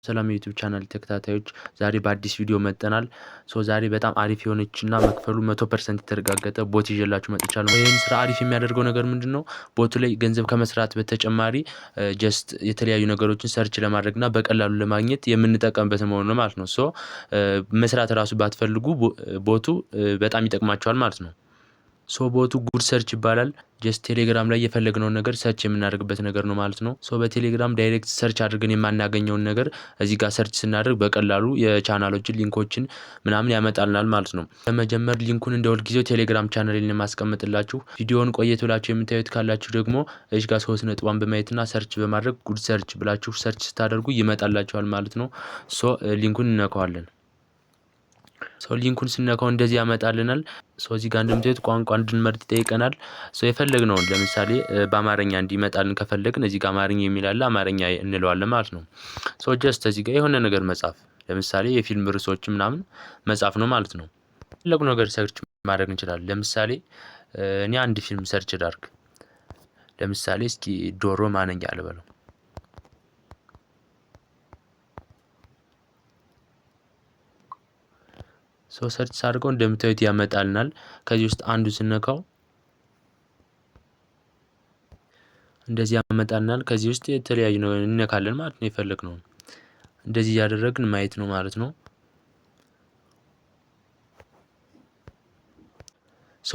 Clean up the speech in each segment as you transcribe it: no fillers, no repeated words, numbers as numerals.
ሰላም የዩቲዩብ ቻናል ተከታታዮች ዛሬ በአዲስ ቪዲዮ መጥተናል። ዛሬ በጣም አሪፍ የሆነችና መክፈሉ 100% የተረጋገጠ ቦት ይዤላችሁ መጥቻለሁ። ይሄን ስራ አሪፍ የሚያደርገው ነገር ምንድነው? ቦቱ ላይ ገንዘብ ከመስራት በተጨማሪ ጀስት የተለያዩ ነገሮችን ሰርች ለማድረግና በቀላሉ ለማግኘት የምንጠቀምበት መሆኑ ነው ማለት ነው። መስራት ራሱ ባትፈልጉ ቦቱ በጣም ይጠቅማችኋል ማለት ነው። ቦቱ ጉድ ሰርች ይባላል። ጀስት ቴሌግራም ላይ የፈለግነውን ነገር ሰርች የምናደርግበት ነገር ነው ማለት ነው። በቴሌግራም ዳይሬክት ሰርች አድርገን የማናገኘውን ነገር እዚህ ጋር ሰርች ስናደርግ በቀላሉ የቻናሎችን ሊንኮችን ምናምን ያመጣልናል ማለት ነው። ለመጀመር ሊንኩን እንደ ሁልጊዜው ቴሌግራም ቻናሌን ለማስቀመጥላችሁ ቪዲዮውን ቆየት ብላችሁ የምታዩት ካላችሁ ደግሞ እዚህ ጋር 3 ነጥቧን በማየትና ሰርች በማድረግ ጉድ ሰርች ብላችሁ ሰርች ስታደርጉ ይመጣላችኋል ማለት ነው። ሊንኩን እንነካዋለን። ሊንኩን ስነካው እንደዚህ ያመጣልናል። እዚህ ጋር እንደምታዩት ቋንቋ እንድንመርጥ ይጠይቀናል። የፈለግነውን ለምሳሌ በአማርኛ እንዲመጣልን ከፈለግን እዚህ ጋር አማርኛ የሚል አለ፣ አማርኛ እንለዋለን ማለት ነው። ጀስት እዚህ ጋር የሆነ ነገር መጻፍ ለምሳሌ የፊልም ርዕሶች ምናምን መጻፍ ነው ማለት ነው። ፈለግነው ነገር ሰርች ማድረግ እንችላለን። ለምሳሌ እኔ አንድ ፊልም ሰርች ላድርግ። ለምሳሌ እስኪ ዶሮ ማነኛ ልበለው። ሰርች ሳድርገው እንደምታዩት ያመጣልናል። ከዚህ ውስጥ አንዱ ስነካው እንደዚህ ያመጣልናል። ከዚህ ውስጥ የተለያዩ ነው እንነካለን ማለት ነው። የፈለግነው እንደዚህ ያደረግን ማየት ነው ማለት ነው።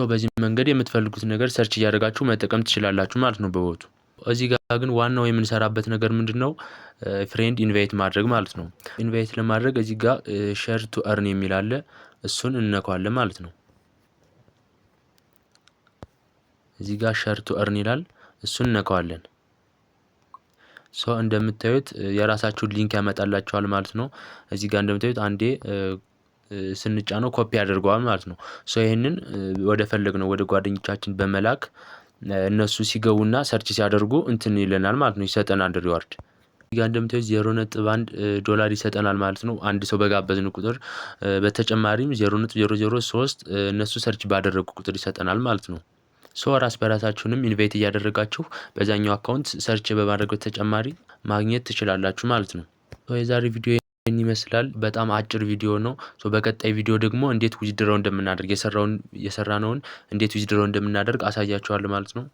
በዚህ መንገድ የምትፈልጉት ነገር ሰርች እያደረጋችሁ መጠቀም ትችላላችሁ ማለት ነው በቦቱ። እዚህ ጋር ግን ዋናው የምንሰራበት ነገር ምንድነው? ፍሬንድ ኢንቫይት ማድረግ ማለት ነው። ኢንቫይት ለማድረግ እዚህ ጋር ሼር ቱ እርን የሚል አለ፣ እሱን እንነካዋለን ማለት ነው። እዚህ ጋር ሼር ቱ እርን ይላል፣ እሱን እንነካዋለን። እንደምታዩት የራሳችሁን ሊንክ ያመጣላችኋል ማለት ነው። እዚህ ጋር እንደምታዩት አንዴ ስንጫነው ኮፒ ያደርገዋል ማለት ነው። ይሄንን ወደ ፈለግነው ወደ ጓደኞቻችን በመላክ እነሱ ሲገቡና ሰርች ሲያደርጉ እንትን ይለናል ማለት ነው፣ ይሰጠናል ሪዋርድ። እዚህ ጋር እንደምታዩት $0.1 ይሰጠናል ማለት ነው አንድ ሰው በጋበዝን ቁጥር። በተጨማሪም 0.003 እነሱ ሰርች ባደረጉ ቁጥር ይሰጠናል ማለት ነው። ራስ በራሳችሁንም ኢንቫይት እያደረጋችሁ በዛኛው አካውንት ሰርች በማድረግ በተጨማሪ ማግኘት ትችላላችሁ ማለት ነው። የዛሬ ቪዲዮ ይመስላል። በጣም አጭር ቪዲዮ ነው። በቀጣይ ቪዲዮ ደግሞ እንዴት ዊዝድሮው እንደምናደርግ የሰራነውን እንዴት ዊዝድሮው እንደምናደርግ አሳያችኋለሁ ማለት ነው።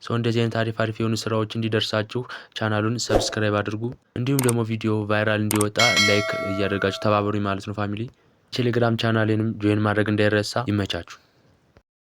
እንደዚህ አይነት አሪፍ የሆኑ ስራዎች እንዲደርሳችሁ ቻናሉን ሰብስክራይብ አድርጉ። እንዲሁም ደግሞ ቪዲዮ ቫይራል እንዲወጣ ላይክ እያደረጋችሁ ተባበሩኝ ማለት ነው ፋሚሊ። ቴሌግራም ቻናሌንም ጆይን ማድረግ እንዳይረሳ። ይመቻችሁ።